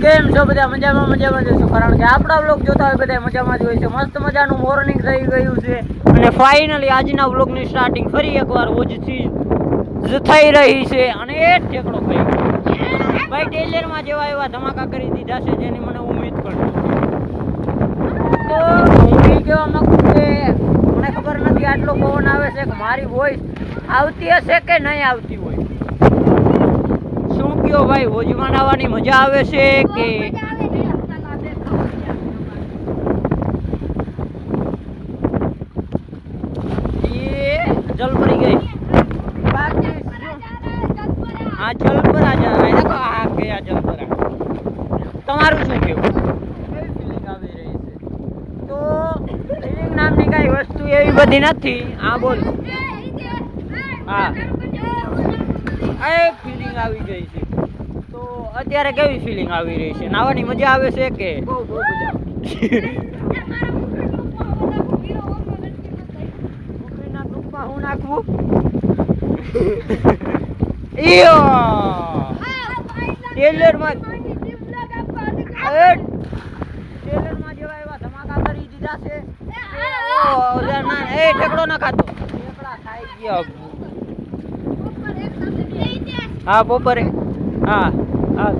કેમ છો બધા? મજામાં જશો, કારણ કે આપણા વ્લોગ જોતા હોય બધા મજામાં જ હોય છે. મસ્ત મજાનું મોર્નિંગ થઈ ગયું છે અને ફાઇનલી આજના વ્લોગની સ્ટાર્ટિંગ ફરી એકવાર ઓજથી થઈ રહી છે અને એ ઠેકડો ખાઈ ભાઈ ટેલરમાં જેવા એવા ધમાકા કરી દીધા છે જેની મને ઉમ્મીદ પણ તો હું એ કહેવા માંગુ કે મને ખબર નથી આટલો પવન આવે છે કે મારી વોઇસ આવતી હશે કે નહીં આવતી હોય. શું કયો ભાઈ, હોજમાં આવવાની મજા આવે છે કે જલ પડી ગઈ? હા જલ પર આ ગયા જલ પર. તમારું શું કેવું? કેવી ફિલિંગ આવી રહી છે? તો ફિલિંગ નામની કઈ વસ્તુ એવી બધી નથી. હા બોલ. હા એ ફિલિંગ આવી ગઈ છે. તો અત્યારે કેવી ફિલિંગ આવી રહી છે? નાવાની મજા આવે છે કે? બહુ મજા. કુકરીના ટૂંકમાં હું નાખવું? ટેલરમાં જેવા એવા ધમાકા કરી દીધા છે. એ ઠેકડો ના ખાતો, ઠેકડા ખાઈ ગયા. હા બપોરે. હા હા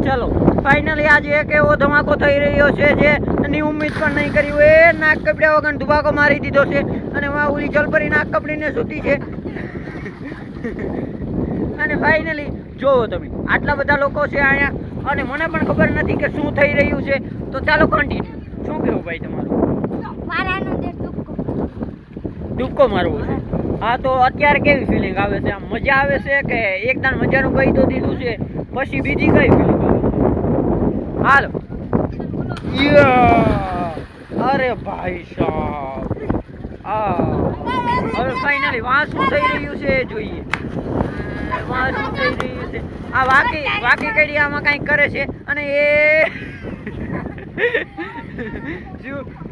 ચલો ફાઇનલી આજે એક એવો ધમાકો થઈ રહ્યો છે જે એની ઉમ્મીદ પણ નહીં કરી હોય. નાક કપડ્યા વગર ધુબાકો મારી દીધો છે અને ઓલી જલપરી નાક કપડીને સૂતી છે. અને ફાઇનલી જોવો તમે આટલા બધા લોકો છે અહીંયા અને મને પણ ખબર નથી કે શું થઈ રહ્યું છે. તો ચાલો કન્ટિન્યુ. શું કહેવું ભાઈ તમારું? ડૂબકો મારવો છે. હા તો અત્યારે કેવી ફિલિંગ આવે છે? આમ મજા આવે છે કે એકદમ મજાનું કહી તો દીધું છે પછી બીજી કઈ ફિલિંગ આવે? હાલો. અરે ભાઈ સાહેબ, હવે ફાઇનલી વાં શું થઈ રહ્યું છે એ જોઈએ. વાં શું થઈ રહ્યું છે? આ વાકી કડી આમાં કંઈક કરે છે અને એ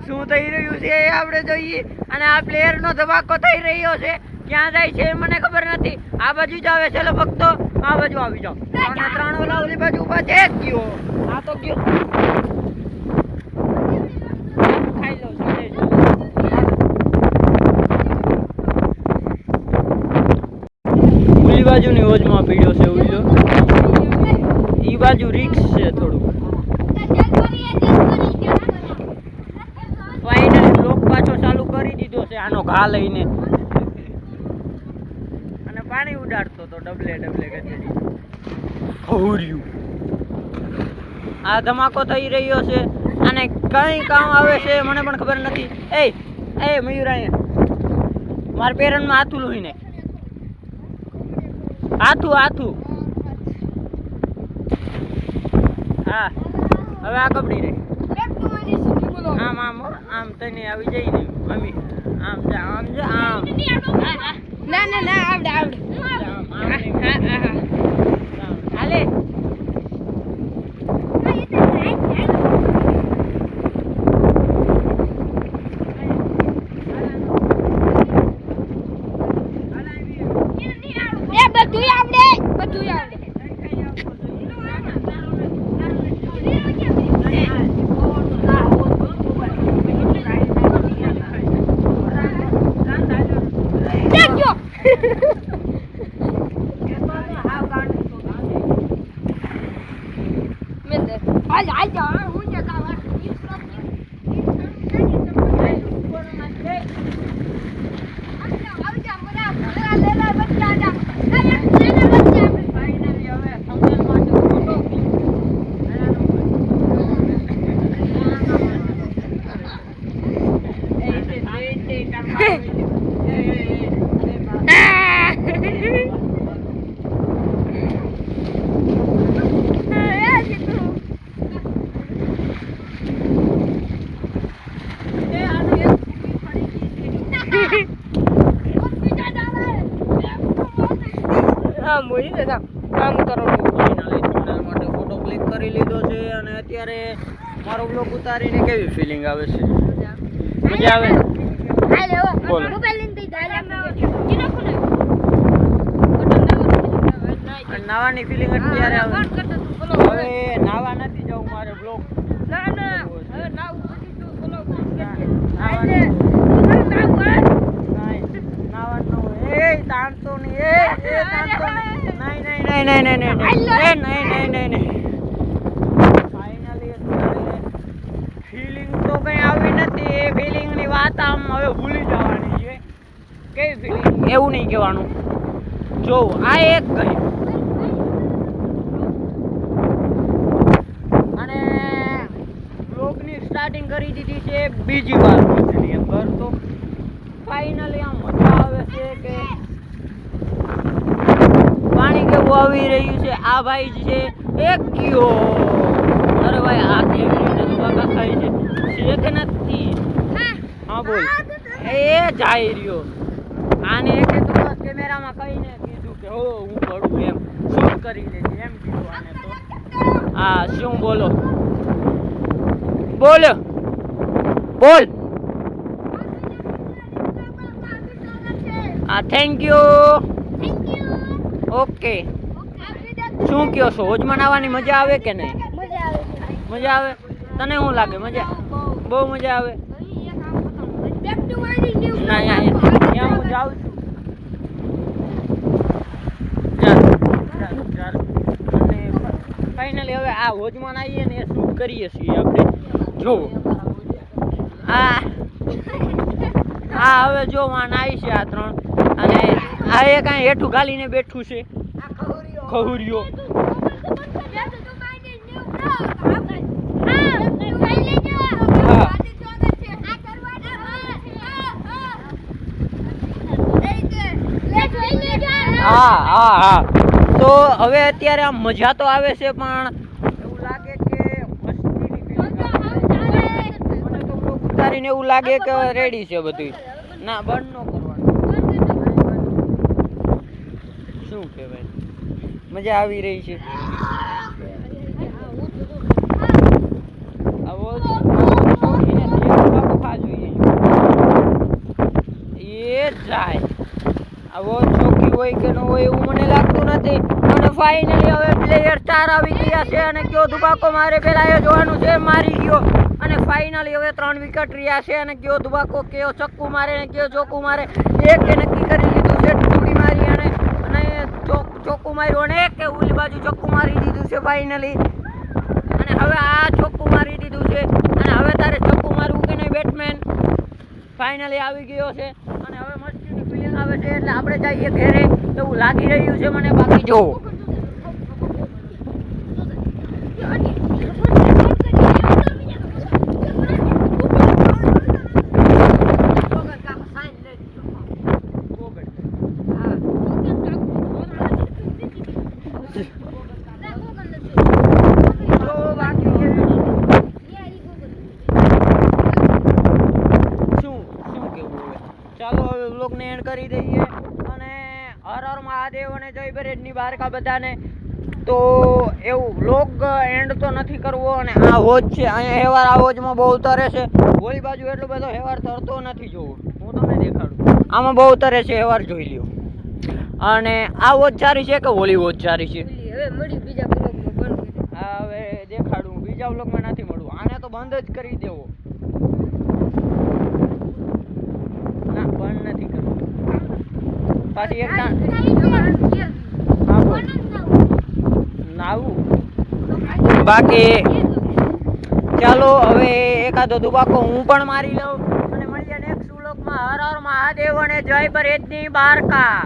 શું થઈ રહ્યું છે એ આપણે જોઈએ. અને આ પ્લેયરનો ધમાકો થઈ રહ્યો છે. ક્યાં જાય છે મને ખબર નથી. આ બાજુ જ આવે છે લગભગ. તો આ બાજુ આવી જાઓ. અને ત્રણ ઓલા ઓલી બાજુ ઉભા છે. ગયો આ તો ગયો. ખાઈ લો ઓલી બાજુની હોજમાં પીડ્યો છે ઉલ્યો. ઈ બાજુ રિક્સ છે થોડું. ફાઇનલી બ્લોક પાછો ચાલુ કરી દીધો છે આનો ઘા લઈને અને પાણી ઉડાડતો તો ડબલે ગજડી ખોર્યું. આ ધમાકો થઈ રહ્યો છે અને કઈ કામ આવે છે મને પણ ખબર નથી. એ મયુર અહીંયા મારા પેરનમાં હાથું લોહીને હાથું. હા હવે આ કપડી રહી. આમ તને આવી જઈ ને મમ્મી. આમ ના આવડે હાલે. બધું આવડે. ફોટો ક્લિક કરી લીધો છે અને અત્યારે મારો બ્લોગ ઉતારીને કેવી ફિલિંગ આવે છે? મજા આવે? નાવાની ફિલિંગ અત્યારે આવે. હવે નહીં ફાઇનલી ફિલિંગ તો કઈ આવી નથી. એ ફિલિંગ ની વાત આમ હવે ભૂલી જવાની છે. કઈ ફિલિંગ એવું નહીં કહેવાનું. જો આ એક ગઈ અને બ્લોગની સ્ટાર્ટિંગ કરી દીધી છે બીજી વાર ભુજની અંદર. તો ફાઇનલી આમ મજા આવે છે કે પાણી કેવું આવી રહ્યું છે. આ ભાઈ છે એક ગયો. અરે ભાઈ આ કેવી રીતે દુબાકા ખાય છે શેક નથી. હા બોલ. એ જાય રહ્યો. આને એક તો કેમેરામાં કહીને કીધું કે હો હું કરું એમ શૂટ કરી લેજે એમ કીધું આને. તો હા શું બોલો બોલ બોલ. હા થેન્ક યુ. ઓકે શું કયો છો? હોજમાં આવવાની મજા આવે કે નહીં? મજા આવે. તને શું લાગે? મજા બહુ મજા આવે. ના ત્યાં હું જાઉં છું. અને ફાઇનલી હવે આ હોજમાં આવીએ ને એ શૂટ કરીએ છીએ આપણે. જો હા હવે જો વાન આવી છે આ ત્રણ. અને આ એ કાંઈ હેઠું ગાલીને બેઠું છે ખહુરિયો. હા તો હવે અત્યારે આમ મજા તો આવે છે પણ એવું લાગે કે મસ્તીની ફિલિંગ આવે. મને તો બ્લોગ ઉતારીને એવું લાગે કે રેડી છે બધું. ના બંધ ન કરવાનું. શું કહેવાય મજા આવી રહી છે. એ જાય આવો ચોકી હોય કે ન હોય એવું મને લાગતું નથી. અને ફાઇનલી હવે પ્લેયર 4 આવી ગયા છે અને કયો દુબાકો મારે પેલા એ જોવાનું છે. મારી ગયો અને ફાઇનલી હવે 3 વિકેટ રહ્યા છે. અને કયો દુબાકો કયો ચક્કુ મારે ને કયો ચોકુ મારે. એક એ નક્કી કરી લીધું છે ટૂડી મારી અને ચોક્કુ માર્યું અને એક ઓલી બાજુ ચક્કુ મારી દીધું છે ફાઇનલી. અને હવે આ ચોક્કુ મારી દીધું છે. અને હવે તારે ચક્કુ મારવું કે નહીં બેટ્સમેન? ફાઇનલી આવી ગયો છે અને હવે મસ્તીની ફિલિંગ આવે છે એટલે આપણે જઈએ ઘરે એવું લાગી રહ્યું છે મને. બાકી જો ચાલો હવે વ્લોગને એન્ડ કરી દઈએ. અને હર હર મહાદેવ અને જય બરેડની દ્વારકા બધાને. તો એવું વ્લોગ એન્ડ તો નથી કરવો. અને આ હોજ છે અહીંયા હેવાર આ હોજમાં બહુ તરે છે. ઓલી બાજુ એટલો બધો હેવાર તરતો નથી જોવો. હું તમને દેખાડું. આમાં બહુ તરે છે હેવાર જોઈ લ્યો. અને આ હોજ સારી છે કે ઓલી હોજ સારી છે? હા હવે દેખાડું. બીજા વ્લોગમાં નથી મળવું. આને તો બંધ જ કરી દેવો. બંધ નથી કરવું. પાછી એક નાવું. બાકી ચાલો હવે એકાદો દુબાકો હું પણ મારી લઉં અને મળીએ નેક્સ્ટ વ્લોગમાં. હર હર મહાદેવ અને જય બરેડની દ્વારકા.